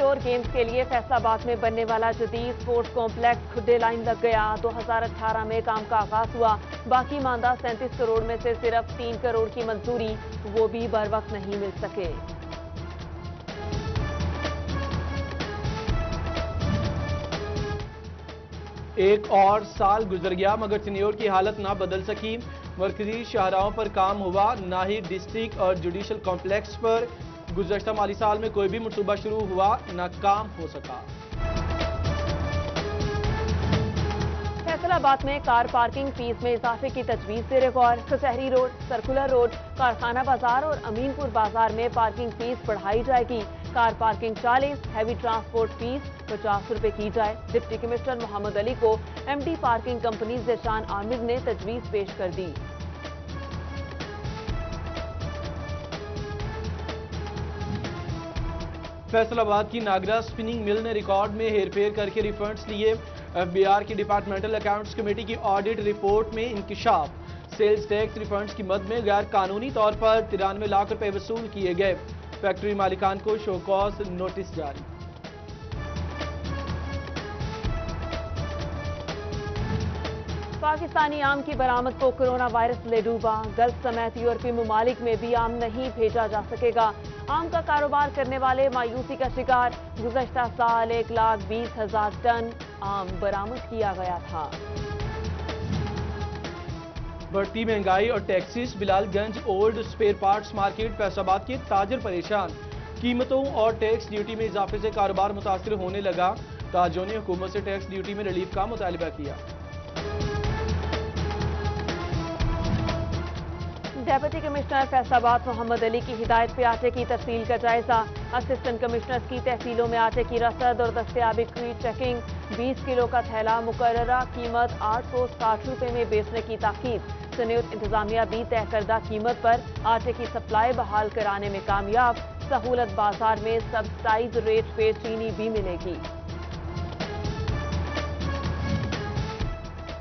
Indoor games کے لیے فیصل آباد میں بننے والا جدید اسپورٹس کمپلیکس کھڈے لائن لگ گیا 2018 میں کام کا آغاز ہوا باقی ماندہ 37 کروڑ میں سے صرف 3 کروڑ کی منظوری وہ بھی بر وقت نہیں مل سکے ایک اور سال گزر گیا مگر چنیور کی حالت نہ بدل سکی مرکزی شاہراہوں پر کام ہوا نہ ہی ڈسٹرکٹ اور جوڈیشل کمپلیکس پر گزشتہ مالی سال میں کوئی بھی منصوبہ شروع ہوا نہ کام ہو سکا فیصل آباد میں کار پارکنگ فیس میں اضافے کی تجویز سے غور کچہری روڈ سرکولر روڈ کارخانہ بازار اور امین پور بازار میں پارکنگ فیس بڑھائی جائے گی car parking 40 heavy transport fee 50 روپے کی جائے ڈپٹی کمشنر محمد علی کو M D parking company Zeeshan Amir نے تجویز پیش کر دی فیصل آباد کی ناگرہ سپننگ مل نے ریکارڈ میں ہیر پھیر کر کے ریفنڈز لیے ایف بی آر کی ڈپارٹمنٹل اکاؤنٹس کمیٹی کی آڈٹ رپورٹ میں انکشاف سیلز ٹیکس ریفنڈز کی مد میں غیر قانونی طور پر 93 لاکھ روپے وصول کیے گئے فیکٹری مالکان کو شو کاز نوٹس جاری پاکستانی آم کی برآمد کو کرونا وائرس لے ڈوبا گلف سمیت یورپی ممالک میں بھی آم نہیں بھیجا جا سکے گا آم کا کاروبار کرنے والے مایوسی کا شکار گزشتہ سال 1,20,000 ٹن آم برآمد کیا گیا تھا بڑھتی مہنگائی اور taxes Bilal Ganj old spare parts market Faisalabad کے تاجر پریشان قیمتوں اور ٹیکس ڈیوٹی میں اضافے سے کاروبار متاثر ہونے لگا تاجروں نے حکومت سے ٹیکس ڈیوٹی میں ریلیف کا مطالبہ کیا ڈیپٹی کمشنر فیصل آباد محمد علی کی ہدایت پہ آٹے کی تفصیل کا جائزہ اسسٹنٹ کمشنرز کی تحصیلوں میں آٹے کی رسد اور دستیابی کی چیکنگ 20 کلو کا تھیلا مقررہ قیمت 860 روپے میں بیچنے کی تاکید سنیوت انتظامیہ بھی طے کردہ قیمت پر آٹے کی سپلائی بحال کرانے میں کامیاب سہولت بازار میں سبسڈائز ریٹ پہ چینی بھی ملے گی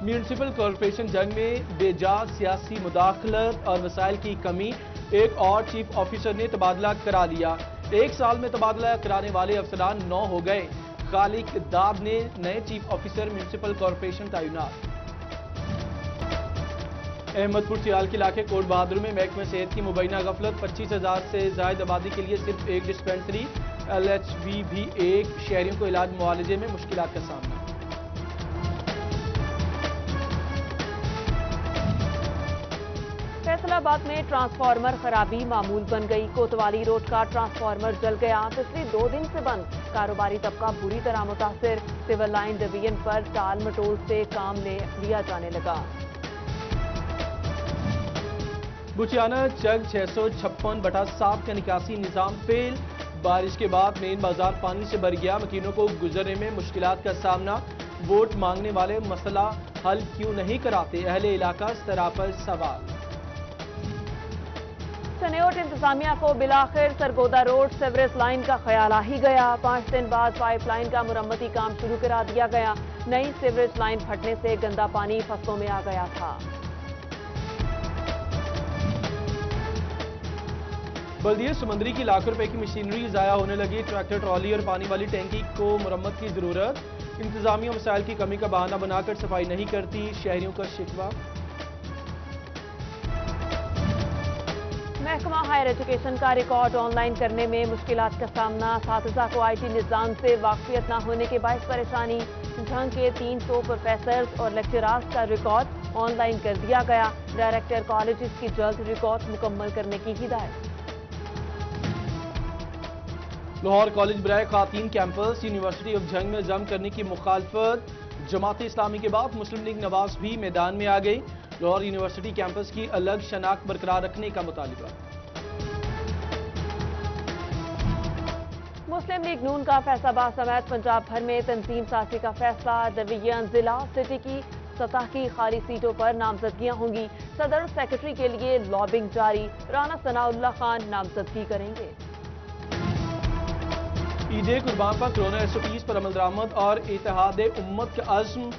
میونسپل کارپوریشن جنگ میں بے جا سیاسی مداخلت اور وسائل کی کمی ایک اور چیف آفیسر نے تبادلہ کرا لیا ایک سال میں تبادلہ کرانے والے افسران 9 ہو گئے خالق داب نے نئے چیف آفیسر میونسپل کارپوریشن تعینات احمد پور سیال کے علاقے کوٹ بہادر میں محکمہ صحت کی مبینہ غفلت 25,000 سے زائد آبادی کے لیے صرف ایک ڈسپینسری LHV بھی ایک شہریوں کو علاج معالجے میں مشکلات کا سامنا فیصل آباد میں ٹرانسفارمر خرابی معمول بن گئی کوتوالی روڈ کا ٹرانسفارمر جل گیا پچھلے 2 دن سے بند کاروباری طبقہ بری طرح متاثر سول لائن ڈویژن پر ٹال مٹول سے کام لیا جانے لگا بچیانہ چک 656/7 کا نکاسی نظام فیل بارش کے بعد مین بازار پانی سے بھر گیا مکینوں کو گزرنے میں مشکلات کا سامنا ووٹ مانگنے والے مسئلہ حل کیوں نہیں کراتے اہل علاقہ سرا پر سوال سنیوٹ انتظامیہ کو بلاخر سرگودا روڈ سیوریج لائن کا خیال آ ہی گیا 5 دن بعد پائپ لائن کا مرمتی کام شروع کرا دیا گیا نئی سیوریج لائن پھٹنے سے گندا پانی فصلوں میں آ گیا تھا بلدیہ سمندری کی لاکھوں روپے کی مشینری ضائع ہونے لگی ٹریکٹر ٹرالی اور پانی والی ٹینکی کو مرمت کی ضرورت انتظامیہ وسائل کی کمی کا بہانہ بنا کر صفائی نہیں کرتی شہریوں کا شکوہ محکمہ ہائر ایجوکیشن کا ریکارڈ آن لائن کرنے میں مشکلات کا سامنا اساتذہ کو آئی ٹی نظام سے واقفیت نہ ہونے کے باعث پریشانی جھنگ کے 300 پروفیسرز اور لیکچرارز کا ریکارڈ آن لائن کر دیا گیا ڈائریکٹر کالجز کی جلد ریکارڈ مکمل کرنے کی ہدایت لاہور کالج برائے خواتین کیمپس یونیورسٹی آف جھنگ میں ضم کرنے کی مخالفت جماعت اسلامی کے بعد مسلم لیگ نواز بھی میدان میں آ گئی لاہور یونیورسٹی کیمپس کی الگ شناخت برقرار رکھنے کا مطالبہ مسلم لیگ نون کا فیصل آباد سمیت پنجاب بھر میں تنظیم سازی کا فیصلہ ڈویژن ضلع سٹی کی سطح کی خالی سیٹوں پر نامزدگیاں ہوں گی صدر سیکرٹری کے لیے لابنگ جاری رانا ثناء اللہ خان نامزدگی کریں گے عید قربان پر کرونا SOPs پر عمل درآمد اور اتحاد امت کا عزم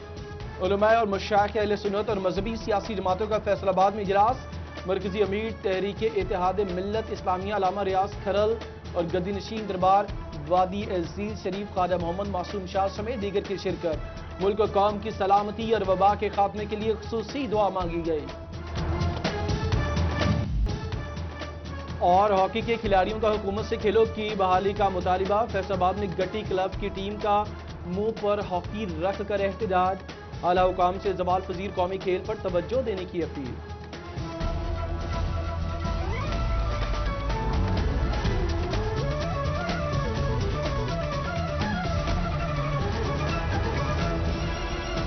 علماء اور مشائخ اہل سنت اور مذہبی سیاسی جماعتوں کا فیصل آباد میں اجلاس مرکزی امیر تحریک اتحاد ملت اسلامیہ علامہ ریاض کھرل اور گدی نشین دربار وادی عزیز شریف خواجہ محمد معصوم شاہ سمیت دیگر کی شرکت۔ ملک و قوم کی سلامتی اور وبا کے خاتمے کے لیے خصوصی دعا مانگی گئی۔ اور ہاکی کے کھلاڑیوں کا حکومت سے کھیلوں کی بحالی کا مطالبہ۔ فیصل آباد میں گٹی کلب کی ٹیم کا منہ پر ہاکی رکھ کر احتجاج۔ اعلیٰ حکام سے زوال پذیر قومی کھیل پر توجہ دینے کی اپیل۔